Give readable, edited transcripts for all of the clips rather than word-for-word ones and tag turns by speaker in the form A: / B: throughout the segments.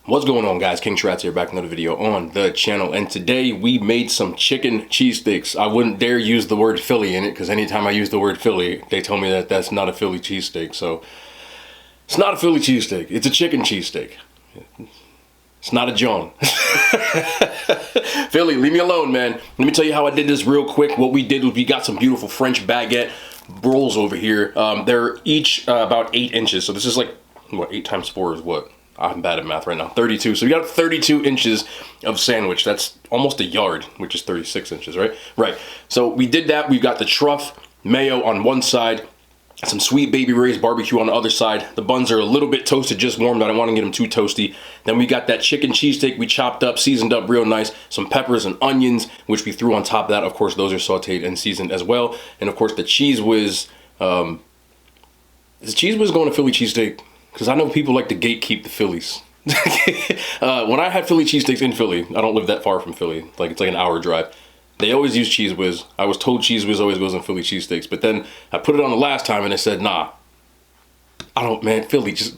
A: What's going on, guys? King Shrats here, back with another video on the channel, and today we made some chicken cheesesteaks. I wouldn't dare use the word Philly in it, because anytime I use the word Philly, they tell me that that's not a Philly cheesesteak. So it's not a Philly cheesesteak, it's a chicken cheesesteak. It's not a John. Philly, leave me alone, man. Let me tell you how I did this real quick. What we did was we got some beautiful French baguette rolls over here. They're each about 8 inches, so this is like, what, 8 times 4 is what? I'm bad at math right now. 32. So we got 32 inches of sandwich. That's almost a yard, which is 36 inches, right? Right. So we did that. We've got the truff mayo on one side, some Sweet Baby Ray's barbecue on the other side. The buns are a little bit toasted, just warmed. I don't want to get them too toasty. Then we got that chicken cheesesteak we chopped up, seasoned up real nice. Some peppers and onions, which we threw on top of that. Of course, those are sauteed and seasoned as well. And of course, the Cheez Whiz. Is Cheez Whiz going to Philly cheesesteak? Because I know people like to gatekeep the Phillies. When I had Philly cheesesteaks in Philly, I don't live that far from Philly. Like, it's like an hour drive. They always use Cheez Whiz. I was told Cheez Whiz always goes on Philly cheesesteaks. But then I put it on the last time and they said, nah. I don't, man, Philly, just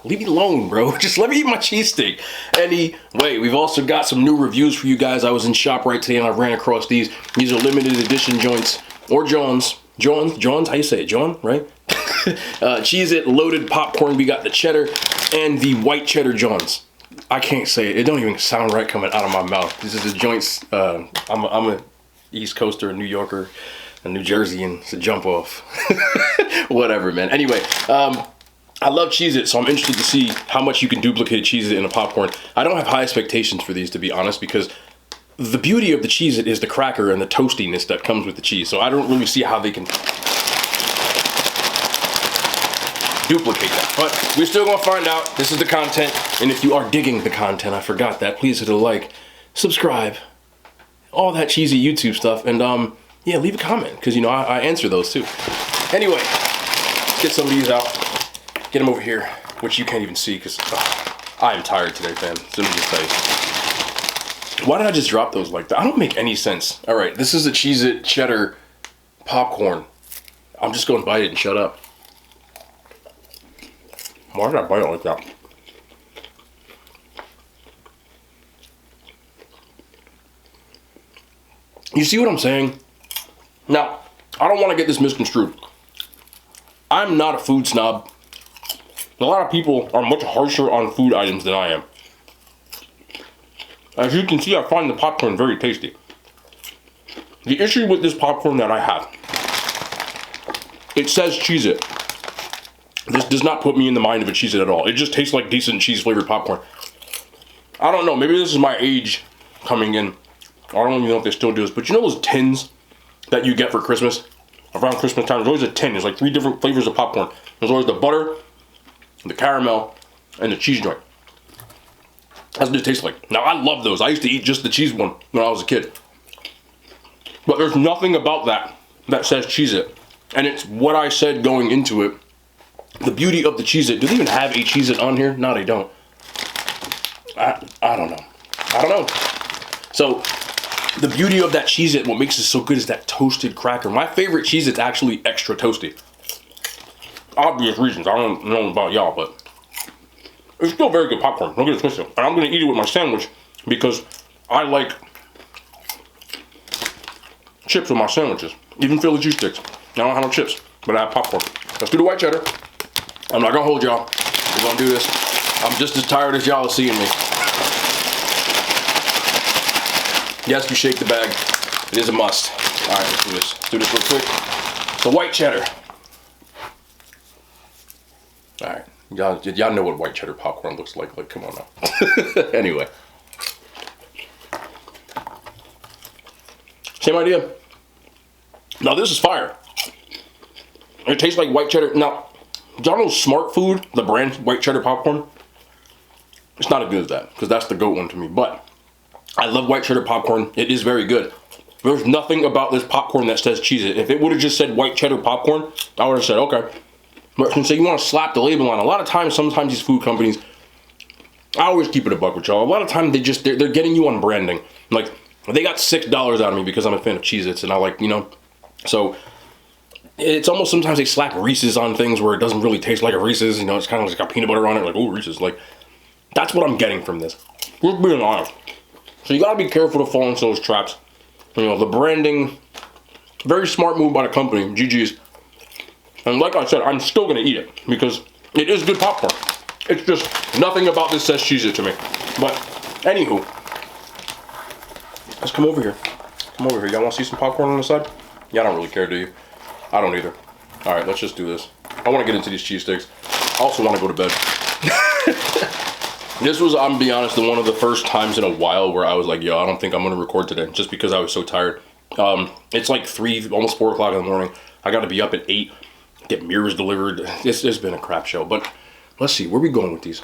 A: leave me alone, bro. Just let me eat my cheesesteak. Anyway, we've also got some new reviews for you guys. I was in ShopRite today and I ran across these. These are limited edition joints, or Johns. Johns, how you say it? John, right? Cheez-it loaded popcorn. We got the cheddar and the white cheddar Johns. I can't say it. It don't even sound right coming out of my mouth. This is the joints. I'm a East Coaster, a New Yorker, a New Jerseyan. It's a jump off. Whatever, man. Anyway, I love Cheez-it, so I'm interested to see how much you can duplicate Cheez-it in a popcorn. I don't have high expectations for these, to be honest, because the beauty of the Cheez-it is the cracker and the toastiness that comes with the cheese. So I don't really see how they can duplicate that. But we're still gonna find out. This is the content. And if you are digging the content, I forgot that, please hit a like, subscribe, all that cheesy YouTube stuff. And yeah, leave a comment, because you know I answer those too. Anyway, let's get some of these out. Get them over here, which you can't even see because I am tired today, fam. So let me just tell you. Why did I just drop those like that? I don't make any sense. All right, this is a Cheez-it cheddar popcorn. I'm just going to bite it and shut up. Why did I bite it like that? You see what I'm saying? Now, I don't want to get this misconstrued. I'm not a food snob. A lot of people are much harsher on food items than I am. As you can see, I find the popcorn very tasty. The issue with this popcorn that I have, it says Cheez-it. This does not put me in the mind of a Cheez-it at all. It just tastes like decent cheese flavored popcorn. I don't know, maybe this is my age coming in. I don't even know if they still do this, but you know those tins that you get for Christmas? Around Christmas time, there's always a tin. There's like 3 different flavors of popcorn. There's always the butter, the caramel, and the cheese joint. That's what it tastes like. Now, I love those. I used to eat just the cheese one when I was a kid. But there's nothing about that that says Cheez-it. And it's what I said going into it. The beauty of the Cheez-it. Do they even have a Cheez-it on here? No, they don't. I don't know. I don't know. So, the beauty of that Cheez-it, what makes it so good is that toasted cracker. My favorite Cheez-It's actually extra toasty. Obvious reasons. I don't know about y'all, but it's still very good popcorn. Don't get it twisted. And I'm going to eat it with my sandwich because I like chips with my sandwiches. Even Philly cheesesteaks. I don't have no chips, but I have popcorn. Let's do the white cheddar. I'm not going to hold y'all. We're going to do this. I'm just as tired as y'all are seeing me. Yes, you shake the bag. It is a must. All right, let's do this. Let's do this real quick. The white cheddar. All right. Y'all know what white cheddar popcorn looks like. Like, come on now. Anyway. Same idea. Now, this is fire. It tastes like white cheddar. Now, y'all know Smart Food, the brand white cheddar popcorn? It's not as good as that, because that's the GOAT one to me. But I love white cheddar popcorn. It is very good. There's nothing about this popcorn that says Cheez-it. If it would have just said white cheddar popcorn, I would have said, okay. But since you want to slap the label on, a lot of times, sometimes these food companies, I always keep it a buck with y'all. A lot of times they're getting you on branding. Like, they got $6 out of me because I'm a fan of Cheez-Its and I like, you know. So it's almost sometimes they slap Reese's on things where it doesn't really taste like a Reese's. You know, it's kind of like got peanut butter on it, like, oh, Reese's. Like, That's what I'm getting from this. We're being honest. So you gotta be careful to fall into those traps. You know, the branding, very smart move by the company, GG's. And like I said, I'm still gonna eat it because it is good popcorn. It's just nothing about this says Cheez-it to me. But anywho, let's come over here. Come over here. Y'all wanna see some popcorn on the side? Y'all don't really care, do you? I don't either. All right, let's just do this. I wanna get into these cheesesteaks. I also wanna go to bed. This was, I'm gonna be honest, one of the first times in a while where I was like, yo, I don't think I'm gonna record today, just because I was so tired. It's like 3, almost 4 o'clock in the morning. I gotta be up at 8, get mirrors delivered. It's been a crap show, but let's see, where we going with these?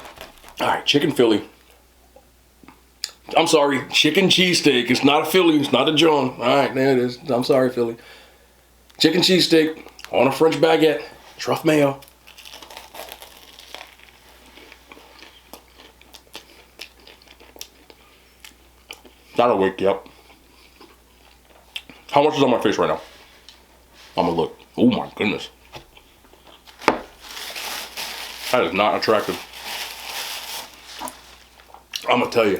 A: All right, chicken Philly. I'm sorry, chicken cheesesteak. It's not a Philly, it's not a John. All right, there it is. I'm sorry, Philly. Chicken cheesesteak on a French baguette, truffle mayo. That'll wake you up. How much is on my face right now? I'm gonna look. Oh my goodness. That is not attractive. I'm gonna tell you.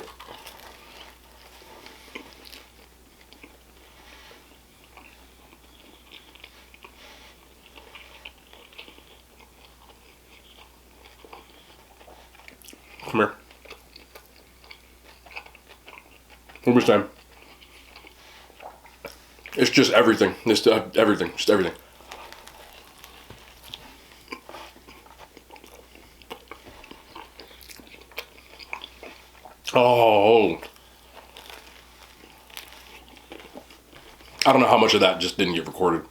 A: Come here. What are we saying? It's just everything. It's everything. Just everything. Oh. I don't know how much of that just didn't get recorded.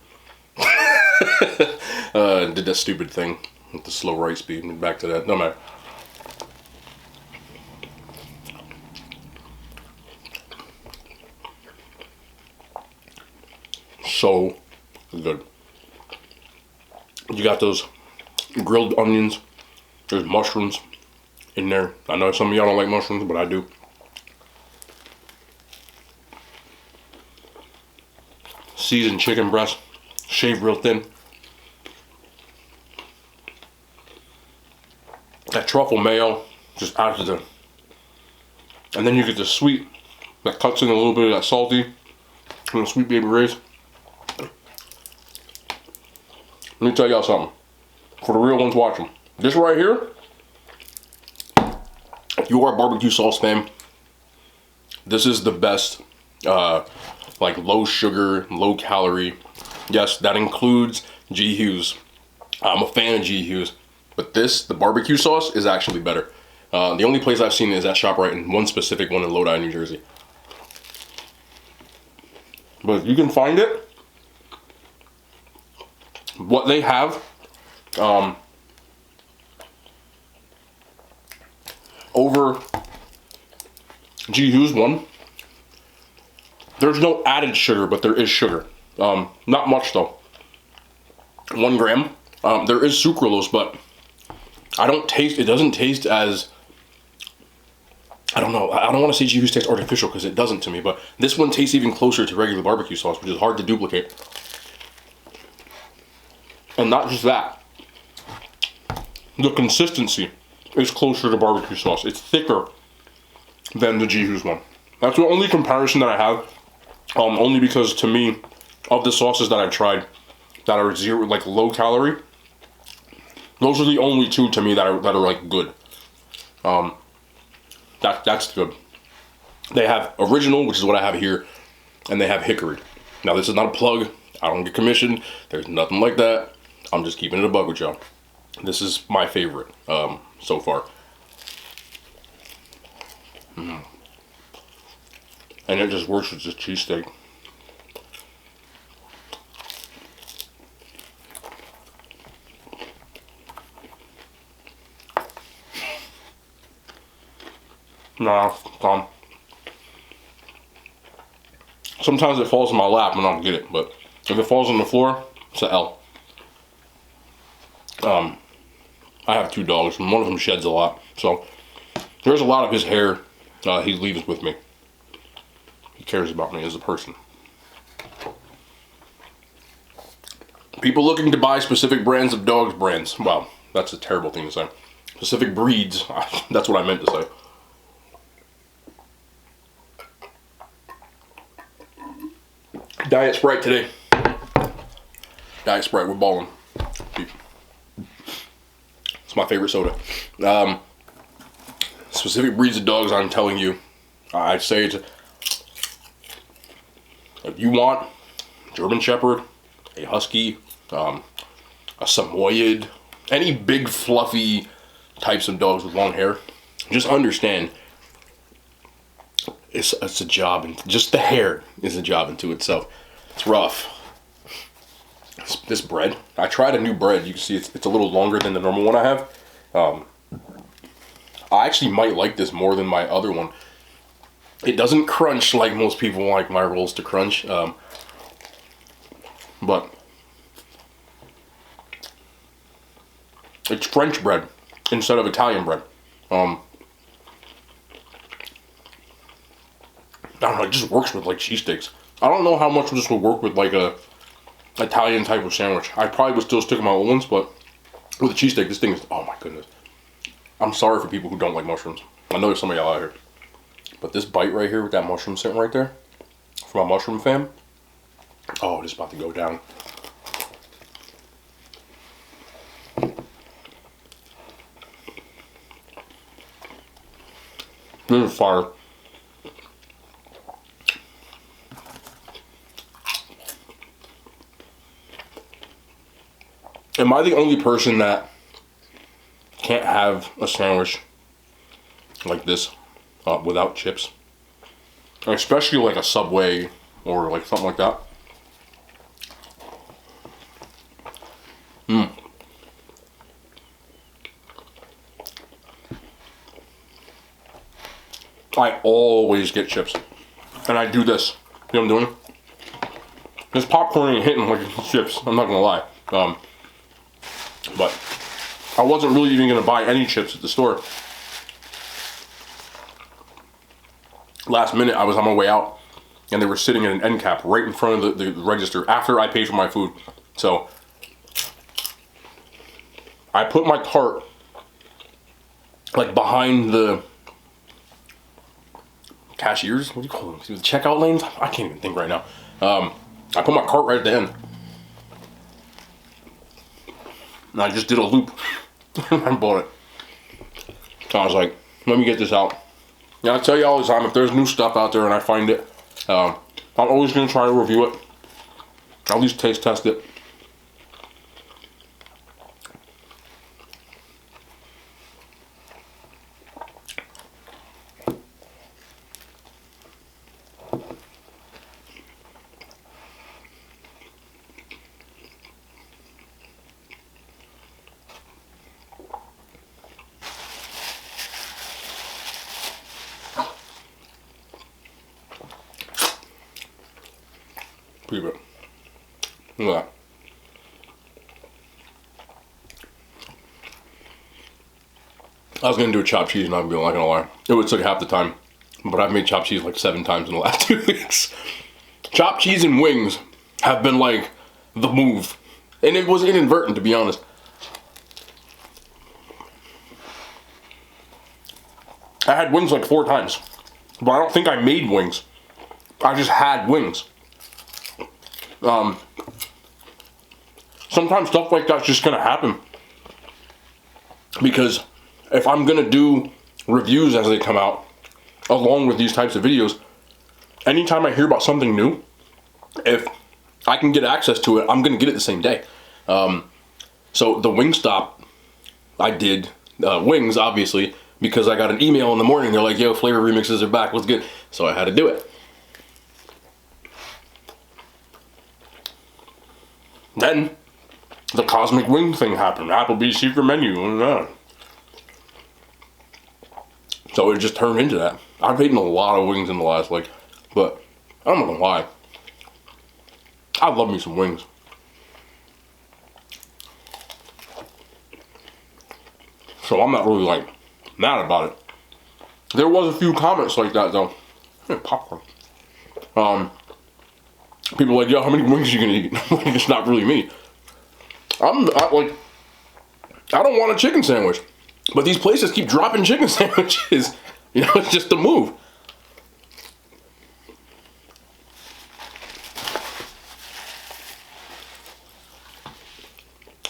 A: Did that stupid thing with the slow write speed. Back to that. No matter. So good. You got those grilled onions. There's mushrooms in there. I know some of y'all don't like mushrooms, but I do. Seasoned chicken breast, shaved real thin. That truffle mayo just adds to the, and then you get the sweet that cuts in a little bit of that salty from the Sweet Baby Ray's. Let me tell y'all something. For the real ones watching, this right here, if you are a barbecue sauce fan, this is the best, like low sugar, low calorie. Yes, that includes G. Hughes. I'm a fan of G. Hughes, but this, the barbecue sauce, is actually better. The only place I've seen it is at ShopRite, and one specific one in Lodi, New Jersey. But if you can find it, what they have, over G. Hughes one, there's no added sugar, but there is sugar. Not much though. 1 gram. There is sucralose, but it doesn't taste as, I don't know, I don't want to say G. Hughes tastes artificial because it doesn't to me, but this one tastes even closer to regular barbecue sauce, which is hard to duplicate. And not just that, the consistency is closer to barbecue sauce. It's thicker than the G. Hughes one. That's the only comparison that I have. Only because to me, of the sauces that I've tried that are zero, like low calorie, those are the only 2 to me that are like good. That's good. They have original, which is what I have here, and they have hickory. Now this is not a plug. I don't get commissioned. There's nothing like that. I'm just keeping it a bug with y'all. This is my favorite so far. And it just works with this cheesesteak. Nah, sometimes it falls in my lap and I don't get it, but if it falls on the floor, it's an L. I have 2 dogs, and one of them sheds a lot, so there's a lot of his hair he leaves with me. He cares about me as a person. People looking to buy specific brands of dogs brands. Wow, that's a terrible thing to say. specific breeds. That's what I meant to say. Diet Sprite today. Diet Sprite, we're balling. It's my favorite soda. Specific breeds of dogs, I'm telling you. I'd say it's, if you want German Shepherd, a Husky, a Samoyed, any big fluffy types of dogs with long hair, just understand it's a job, and just the hair is a job unto itself. It's rough. This bread, I tried a new bread. You can see it's a little longer than the normal one I have. I actually might like this more than my other one. It doesn't crunch like most people like my rolls to crunch, but it's French bread instead of Italian bread. I don't know, it just works with like cheesesteaks. I don't know how much this would work with like a Italian type of sandwich. I probably would still stick with my old ones, but with a cheesesteak, this thing is, oh my goodness. I'm sorry for people who don't like mushrooms. I know there's some of y'all out here. But this bite right here with that mushroom sitting right there, for my mushroom fam, oh, this is about to go down. This is fire. Am I the only person that can't have a sandwich like this without chips? Especially like a Subway or like something like that. I always get chips. And I do this. You know what I'm doing? This popcorn ain't hitting like chips. I'm not gonna lie. But I wasn't really even gonna buy any chips at the store. Last minute, I was on my way out, and they were sitting in an end cap right in front of the register after I paid for my food. So I put my cart like behind the cashiers. What do you call them? The checkout lanes? I can't even think right now. I put my cart right at the end. And I just did a loop. I bought it. So I was like, let me get this out. Yeah, I tell you all the time, if there's new stuff out there and I find it, I'm always going to try to review it. At least taste test it. Pretty good. Look at that. I was gonna do a chopped cheese, not gonna lie. It would take half the time, but I've made chopped cheese like 7 times in the last 2 weeks. Chopped cheese and wings have been like the move, and it was inadvertent, to be honest. I had wings like 4 times, but I don't think I made wings. I just had wings. Sometimes stuff like that's just gonna happen, because if I'm gonna do reviews as they come out along with these types of videos, anytime I hear about something new, if I can get access to it, I'm gonna get it the same day. So the Wingstop, I did wings, obviously, because I got an email in the morning. They're like, yo, flavor remixes are back, what's good? So I had to do it. Then the Cosmic Wing thing happened. Applebee's secret menu. So it just turned into that. I've eaten a lot of wings in the last, but I'm not gonna lie. I love me some wings. So I'm not really mad about it. There was a few comments like that though. Popcorn. People are like, yo, how many wings are you gonna eat? It's not really me. I don't want a chicken sandwich. But these places keep dropping chicken sandwiches. You know, it's just a move.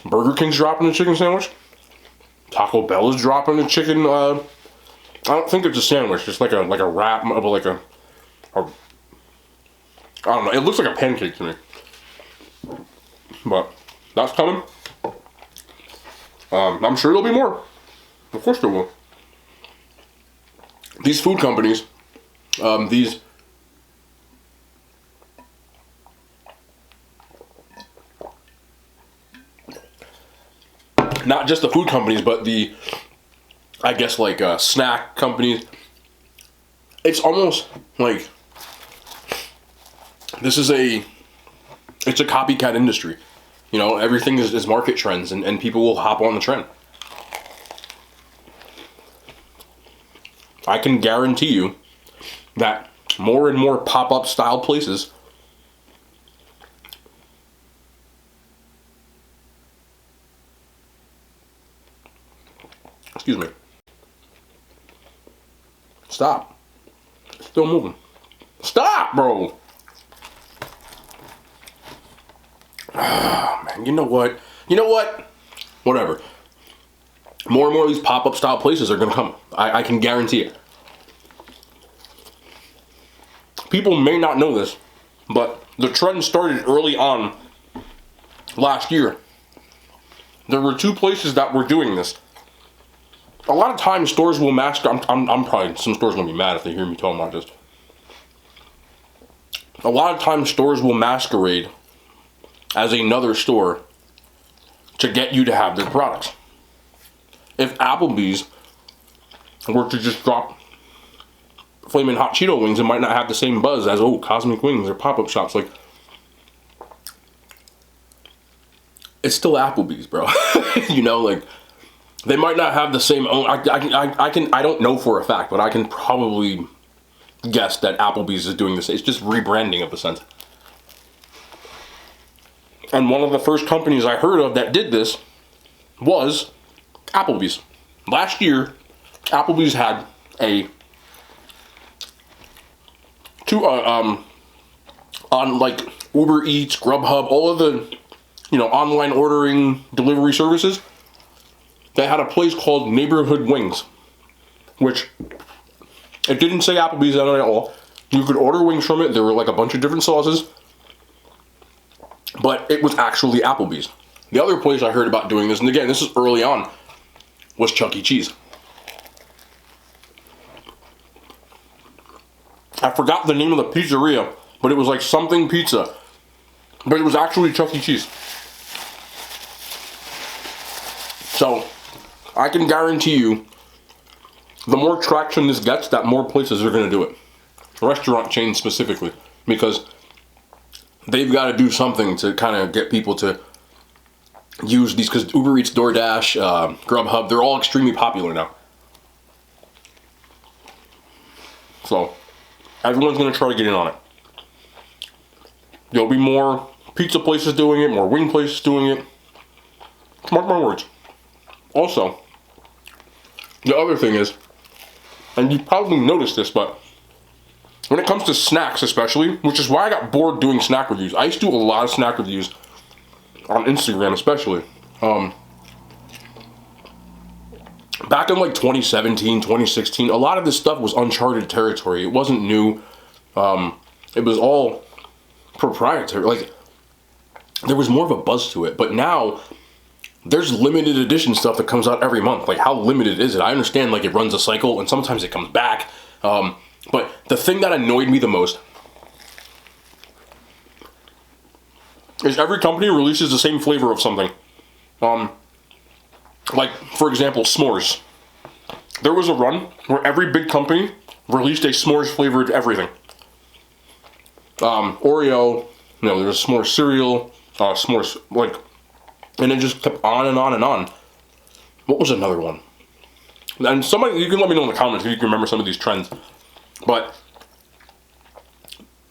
A: Burger King's dropping a chicken sandwich. Taco Bell is dropping a chicken. I don't think it's a sandwich. It's like a wrap, like a I don't know. It looks like a pancake to me. But that's coming. I'm sure there'll be more. Of course there will. These food companies, these not just the food companies, but the, I guess, like snack companies. It's almost like it's a copycat industry. You know, everything is market trends, and people will hop on the trend. I can guarantee you that more and more pop-up style places excuse me. Stop. It's still moving. Stop, bro. Ah, man, you know what? You know what? Whatever. More and more of these pop-up style places are going to come. I can guarantee it. People may not know this, but the trend started early on last year. There were 2 places that were doing this. A lot of times stores will masquerade. I'm probably, some stores are going to be mad if they hear me talking about this. A lot of times stores will masquerade as another store to get you to have their products. If Applebee's were to just drop Flamin' Hot Cheeto wings, it might not have the same buzz as, oh, Cosmic Wings or pop-up shops. Like, it's still Applebee's, bro. You know, like, they might not have the same own. I don't know for a fact, but I can probably guess that Applebee's is doing this. It's just rebranding of a sense. And one of the first companies I heard of that did this was Applebee's. Last year, Applebee's had a on like Uber Eats, Grubhub, all of the, you know, online ordering delivery services. They had a place called Neighborhood Wings, which it didn't say Applebee's on it at all. You could order wings from it. There were like a bunch of different sauces, but it was actually Applebee's. The other place I heard about doing this, and again, this is early on, was Chuck E. Cheese. I forgot the name of the pizzeria, but it was like something pizza. But it was actually Chuck E. Cheese. So, I can guarantee you, the more traction this gets, that more places are going to do it. Restaurant chains specifically. Because they've got to do something to kind of get people to use these, because Uber Eats, DoorDash, Grubhub, they're all extremely popular now. So, everyone's going to try to get in on it. There'll be more pizza places doing it, more wing places doing it. Mark my words. Also, the other thing is, and you probably noticed this, but when it comes to snacks especially, which is why I got bored doing snack reviews. I used to do a lot of snack reviews on Instagram especially. Back in like 2017, 2016, a lot of this stuff was uncharted territory. It wasn't new. It was all proprietary. Like, there was more of a buzz to it. But now, there's limited edition stuff that comes out every month. Like, how limited is it? I understand, like, it runs a cycle, and sometimes it comes back. But the thing that annoyed me the most is every company releases the same flavor of something. Like, for example, s'mores. There was a run where every big company released a s'mores flavored everything. Oreo, you know, there's s'mores cereal, s'mores, like, and it just kept on and on and on. What was another one? And somebody, you can let me know in the comments if you can remember some of these trends. But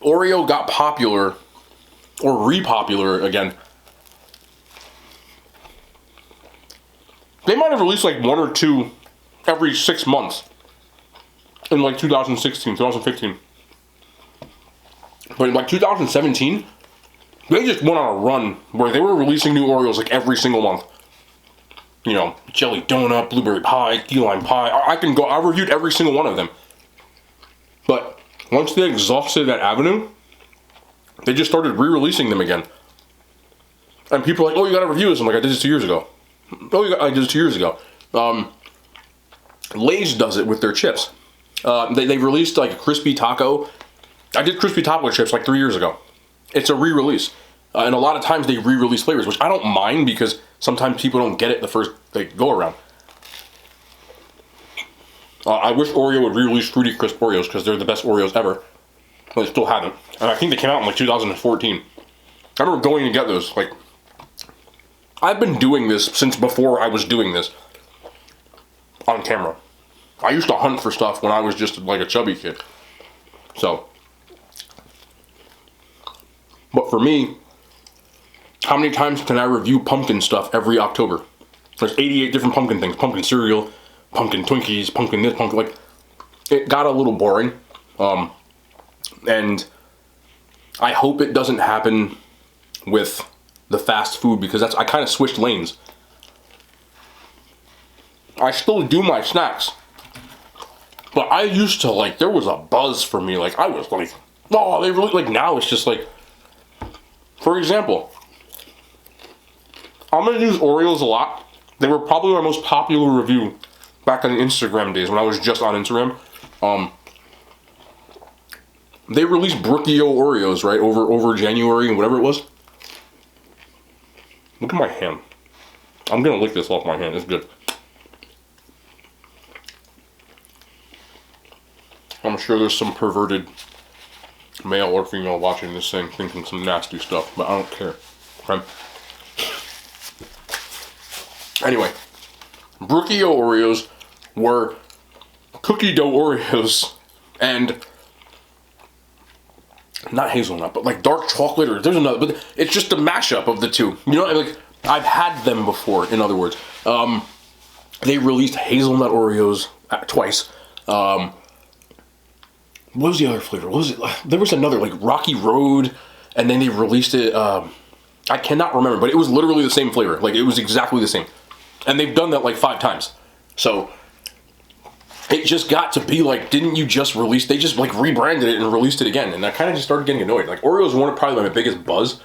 A: Oreo got popular, or re-popular again, They might have released like 1 or 2 every 6 months in like 2016, 2015. But in like 2017, they just went on a run where they were releasing new Oreos like every single month. You know, jelly donut, blueberry pie, key lime pie. I reviewed every single one of them. But once they exhausted that avenue, they just started re-releasing them again. And people are like, oh, you gotta review this. I'm like, I did this 2 years ago. I did this 2 years ago. Lay's does it with their chips. They released like a crispy taco. I did crispy taco chips like 3 years ago. It's a re-release. And a lot of times they re-release flavors, which I don't mind because sometimes people don't get it the first go around. I wish Oreo would re-release Fruity Crisp Oreos because they're the best Oreos ever. But they still haven't. And I think they came out in like 2014. I remember going to get those. Like, I've been doing this since before I was doing this on camera. I used to hunt for stuff when I was just like a chubby kid. So, but for me, how many times can I review pumpkin stuff every October? There's 88 different pumpkin things. Pumpkin cereal, pumpkin Twinkies, pumpkin this, pumpkin like. It got a little boring. And I hope it doesn't happen with the fast food because I kind of switched lanes. I still do my snacks. But I used to like, there was a buzz for me. Like, I was like, oh, they really, like, now it's just like, for example, I'm going to use Oreos a lot. They were probably my most popular review back in the Instagram days when I was just on Instagram. They released Brookio Oreos, right, over January and whatever it was. Look at my hand. I'm going to lick this off my hand. It's good. I'm sure there's some perverted male or female watching this thing thinking some nasty stuff, but I don't care. Okay? Anyway, Brookio Oreos were cookie dough Oreos and not hazelnut, but like dark chocolate, or there's another, but it's just a mashup of the two. You know, like, I've had them before, in other words. They released hazelnut Oreos twice. What was the other flavor? What was it? There was another, like Rocky Road, and then they released it, I cannot remember, but it was literally the same flavor. Like, it was exactly the same. And they've done that like 5 times. So, it just got to be like, didn't you just release, they just like rebranded it and released it again. And I kind of just started getting annoyed. Like, Oreos is probably my biggest buzz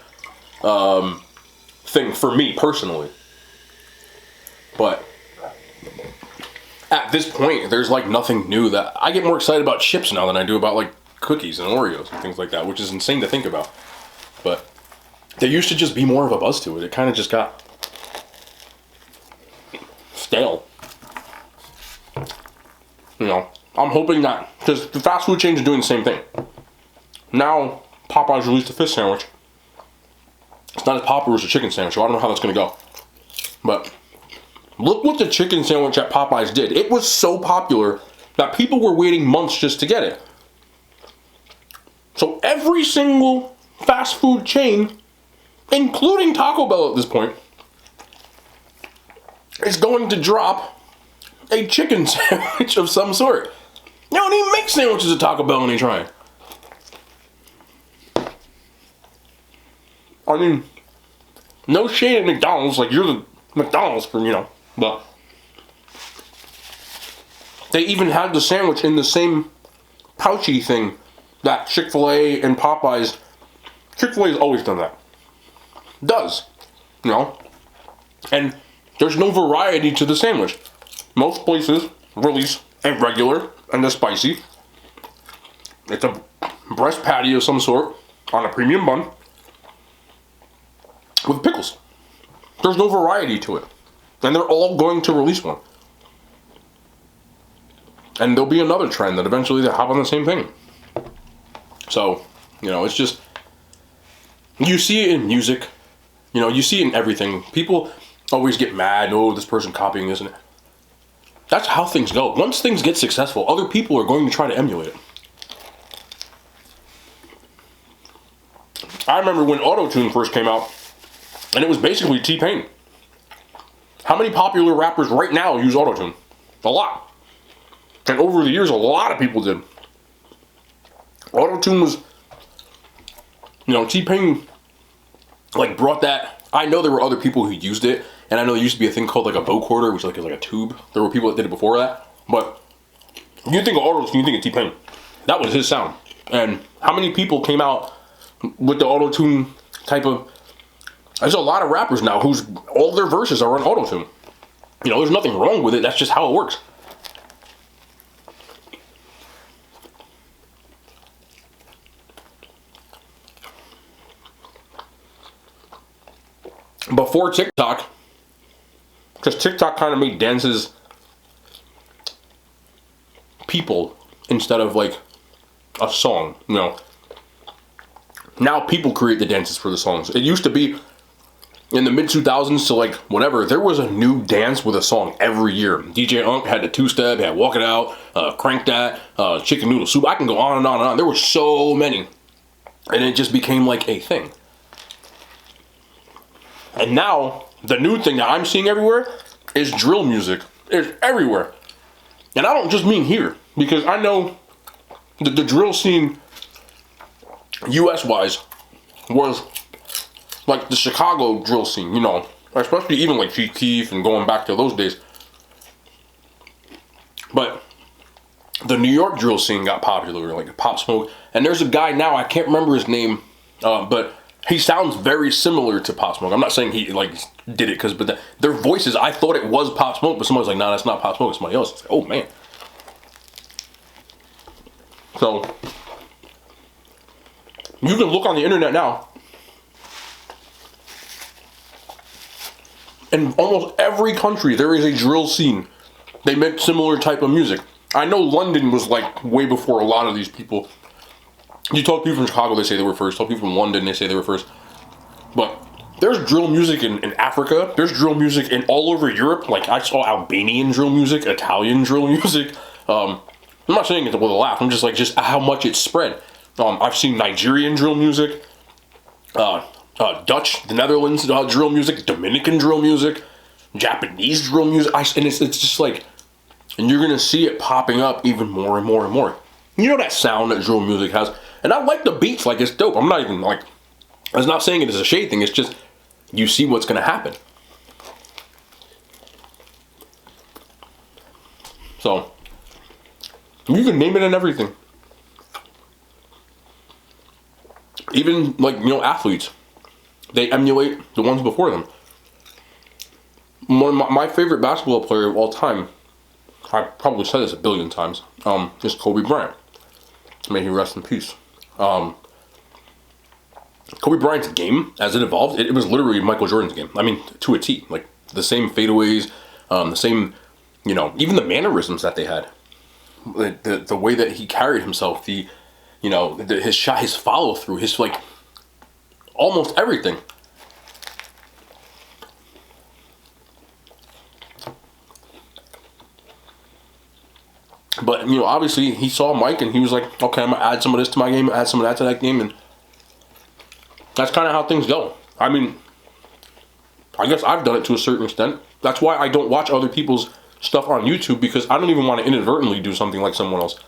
A: thing for me personally. But at this point, there's like nothing new that I get more excited about chips now than I do about like cookies and Oreos and things like that, which is insane to think about. But there used to just be more of a buzz to it. It kind of just got stale. You know, I'm hoping that, because the fast food chains are doing the same thing. Now, Popeyes released a fish sandwich. It's not as popular as a chicken sandwich, so I don't know how that's going to go. But look what the chicken sandwich at Popeyes did. It was so popular that people were waiting months just to get it. So every single fast food chain, including Taco Bell at this point, is going to drop a chicken sandwich of some sort. They don't even make sandwiches at Taco Bell when they try. I mean, no shade at McDonald's, like, you're the McDonald's for, you know, but they even had the sandwich in the same pouchy thing that Chick-fil-A and Popeyes, Chick-fil-A has always done that. Does, you know, and there's no variety to the sandwich. Most places release a regular and a spicy. It's a breast patty of some sort on a premium bun with pickles. There's no variety to it. And they're all going to release one. And there'll be another trend that eventually they hop on the same thing. So, you know, it's just, you see it in music. You know, you see it in everything. People always get mad, oh, this person copying this and that. That's how things go. Once things get successful, other people are going to try to emulate it. I remember when Auto-Tune first came out, and it was basically T-Pain. How many popular rappers right now use autotune? A lot. And over the years, a lot of people did. Autotune was, you know, T-Pain, like, brought that. I know there were other people who used it, and I know there used to be a thing called, like, a vocoder, which is like a tube. There were people that did it before that, but you think of autotune, you think of T-Pain. That was his sound. And how many people came out with the autotune type of... There's a lot of rappers now whose all their verses are on autotune. You know, there's nothing wrong with it. That's just how it works. Before TikTok, because TikTok kind of made dances people instead of like a song, you know. Now people create the dances for the songs. It used to be in the mid-2000s to like whatever, there was a new dance with a song every year. DJ Unk had the two-step, had Walk It Out, Crank That, Chicken Noodle Soup. I can go on and on and on. There were so many. And it just became like a thing. And now, the new thing that I'm seeing everywhere is drill music. It's everywhere. And I don't just mean here, because I know the drill scene, US-wise, was like the Chicago drill scene, you know, especially even like Chief Keef and going back to those days. But the New York drill scene got popular, like Pop Smoke. And there's a guy now, I can't remember his name, but he sounds very similar to Pop Smoke. I'm not saying he like did it but their voices, I thought it was Pop Smoke, but somebody's like, nah, that's not Pop Smoke, it's somebody else. It's like, oh man. So you can look on the internet now, in almost every country there is a drill scene. They make similar type of music. I know London was like way before a lot of these people. You talk to people from Chicago, they say they were first. Talk to people from London, they say they were first. But there's drill music in Africa. There's drill music in all over Europe. Like I saw Albanian drill music, Italian drill music. I'm not saying it with a laugh. I'm just like, just how much it's spread. I've seen Nigerian drill music, Dutch, the Netherlands drill music, Dominican drill music, Japanese drill music. And it's just like, and you're gonna see it popping up even more and more and more. You know that sound that drill music has, and I like the beats. Like it's dope. I'm not even like, I was not saying it as a shade thing. It's just you see what's gonna happen. So you can name it and everything. Even like, you know, athletes, they emulate the ones before them. One of my favorite basketball player of all time, I probably said this a billion times, is Kobe Bryant. May he rest in peace. Kobe Bryant's game, as it evolved, it was literally Michael Jordan's game. I mean, to a T. Like, the same fadeaways, the same, you know, even the mannerisms that they had. The way that he carried himself, his shot, his follow through, his like, almost everything. But, you know, obviously he saw Mike and he was like, okay, I'm gonna add some of this to my game, add some of that to that game, and that's kind of how things go. I mean, I guess I've done it to a certain extent. That's why I don't watch other people's stuff on YouTube, because I don't even want to inadvertently do something like someone else.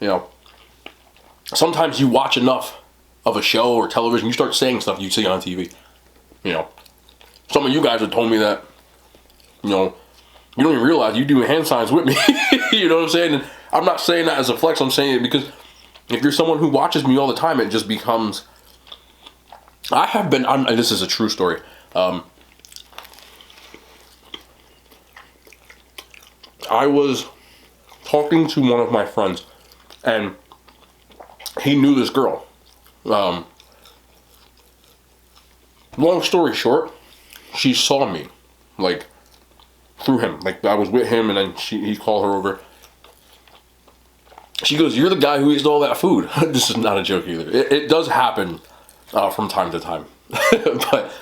A: You know, sometimes you watch enough of a show or television, you start saying stuff you see on TV. You know, some of you guys have told me that, you know, you don't even realize you do hand signs with me. You know what I'm saying? And I'm not saying that as a flex. I'm saying it because if you're someone who watches me all the time, it just becomes... this is a true story. I was talking to one of my friends, and he knew this girl. Long story short, she saw me, like, through him. Like, I was with him, and then he called her over. She goes, "You're the guy who eats all that food." This is not a joke either. It does happen from time to time. But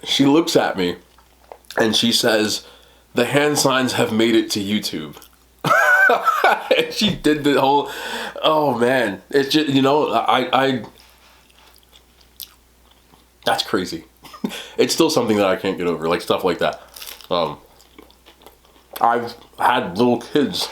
A: she looks at me, and she says, "The hand signs have made it to YouTube." And she did the whole, oh man. It's just, you know, I that's crazy. It's still something that I can't get over, like stuff like that. I've had little kids.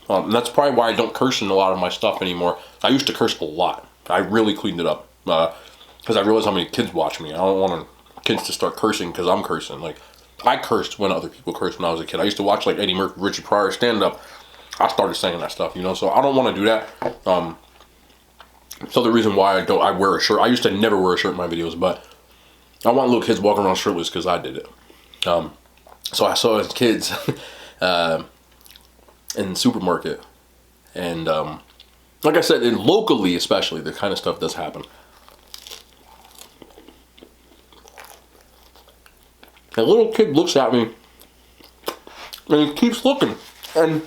A: And that's probably why I don't curse in a lot of my stuff anymore. I used to curse a lot. I really cleaned it up. Because I realized how many kids watch me. I don't want kids to start cursing because I'm cursing. Like, I cursed when other people cursed when I was a kid. I used to watch like Eddie Murphy, Richard Pryor stand-up. I started saying that stuff, you know, so I don't want to do that. So the reason why I wear a shirt, I used to never wear a shirt in my videos, but I want little kids walking around shirtless because I did it. So I saw his kids in the supermarket, and like I said, locally especially, the kind of stuff does happen. A little kid looks at me, and he keeps looking, and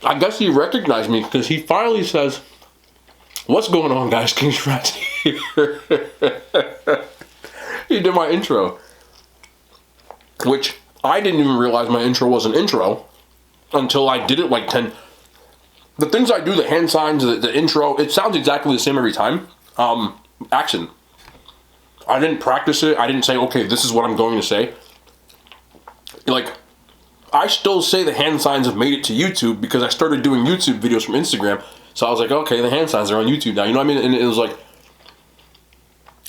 A: I guess he recognized me because he finally says, "What's going on, guys? King Shrats here." He did my intro, which I didn't even realize my intro was an intro until I did it like 10. The things I do, the hand signs, the intro, it sounds exactly the same every time. Accent. I didn't practice it. I didn't say, okay, this is what I'm going to say. Like, I still say the hand signs have made it to YouTube because I started doing YouTube videos from Instagram. So I was like, okay, the hand signs are on YouTube now. You know what I mean? And it was like,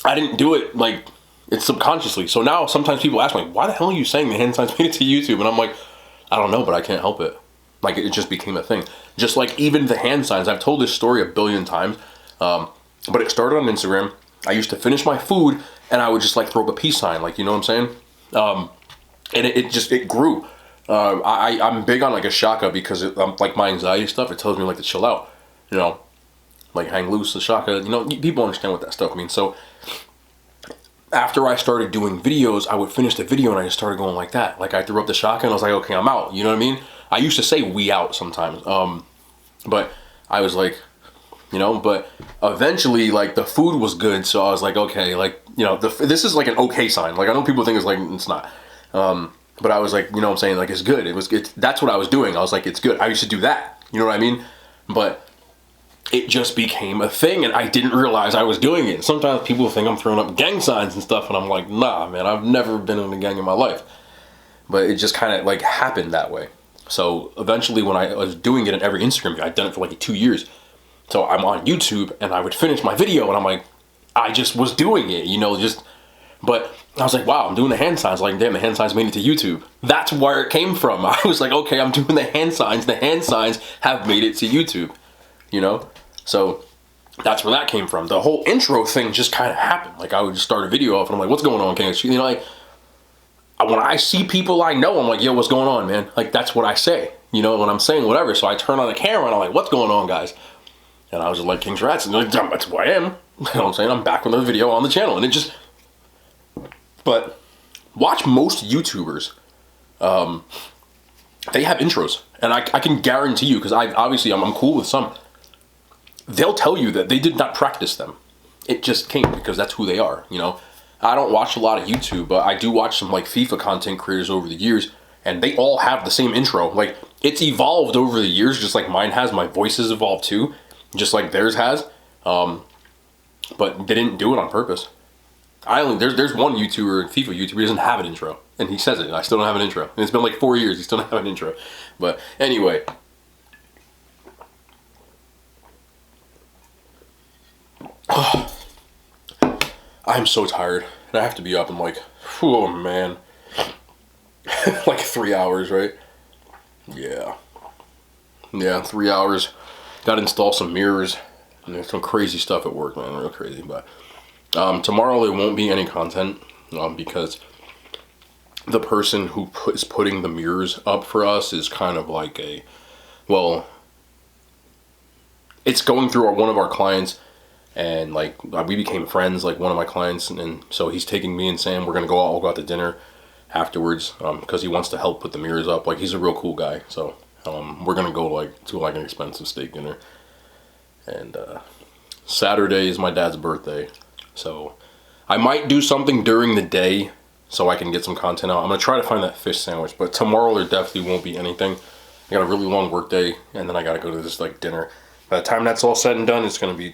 A: I didn't do it like, it's subconsciously. So now sometimes people ask me, why the hell are you saying the hand signs made it to YouTube? And I'm like, I don't know, but I can't help it. Like, it just became a thing. Just like even the hand signs. I've told this story a billion times. But it started on Instagram. I used to finish my food and I would just like throw up a peace sign, like, you know what I'm saying? And it grew. I'm big on like a shaka because like my anxiety stuff, it tells me like to chill out, you know, like hang loose, the shaka, you know, people understand what that stuff means. So after I started doing videos, I would finish the video and I just started going like that. Like I threw up the shaka and I was like, okay, I'm out. You know what I mean? I used to say we out sometimes. But I was like, you know, but eventually like the food was good. So I was like, okay, like, you know, this is like an okay sign. Like I know people think it's like, it's not. But I was like, you know what I'm saying? Like it's good. That's what I was doing. I was like, it's good. I used to do that. You know what I mean? But it just became a thing and I didn't realize I was doing it. Sometimes people think I'm throwing up gang signs and stuff and I'm like, nah, man, I've never been in a gang in my life. But it just kind of like happened that way. So eventually when I was doing it in every Instagram video, I'd done it for like 2 years. So I'm on YouTube and I would finish my video and I'm like, I just was doing it, you know, but I was like, wow, I'm doing the hand signs. Like, damn, the hand signs made it to YouTube. That's where it came from. I was like, okay, I'm doing the hand signs. The hand signs have made it to YouTube, you know? So that's where that came from. The whole intro thing just kind of happened. Like, I would just start a video off and I'm like, what's going on, King? You know, like, when I see people I know, I'm like, yo, what's going on, man? Like, that's what I say, you know, when I'm saying whatever. So I turn on the camera and I'm like, what's going on, guys? And I was just like, King's Rats. And like, that's who I am. You know what I'm saying? I'm back with another video on the channel. And it just... But watch most YouTubers. They have intros. And I can guarantee you, because I'm cool with some. They'll tell you that they did not practice them. It just came because that's who they are, you know? I don't watch a lot of YouTube, but I do watch some like FIFA content creators over the years. And they all have the same intro. Like, it's evolved over the years, just like mine has. My voice has evolved too, just like theirs has. But they didn't do it on purpose. There's one YouTuber, FIFA YouTuber, doesn't have an intro. And he says it, and I still don't have an intro. And it's been like 4 years, he still don't have an intro. But anyway. I'm so tired. And I have to be up in like, oh man. Like 3 hours, right? Yeah. Yeah, 3 hours. Got to install some mirrors. And there's some crazy stuff at work, man. Real crazy, but... tomorrow there won't be any content because the person who is putting the mirrors up for us is kind of like it's going through one of our clients, and like we became friends, like one of my clients, and so he's taking me and Sam. We're gonna all go out to dinner afterwards because he wants to help put the mirrors up. Like, he's a real cool guy, so we're gonna go to an expensive steak dinner, and Saturday is my dad's birthday. So I might do something during the day so I can get some content out. I'm going to try to find that fish sandwich, but tomorrow there definitely won't be anything. I got a really long work day, and then I got to go to this like dinner. By the time that's all said and done, it's going to be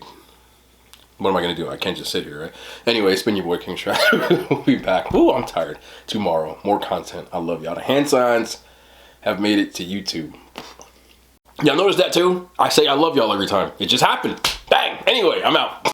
A: what am I gonna do? I can't just sit here, right? Anyway, it's been your boy King Strat. We'll be back. Ooh, I'm tired. Tomorrow, more content. I love y'all. The hand signs have made it to YouTube. Y'all notice that too? I say I love y'all every time. It just happened. Bang! Anyway, I'm out.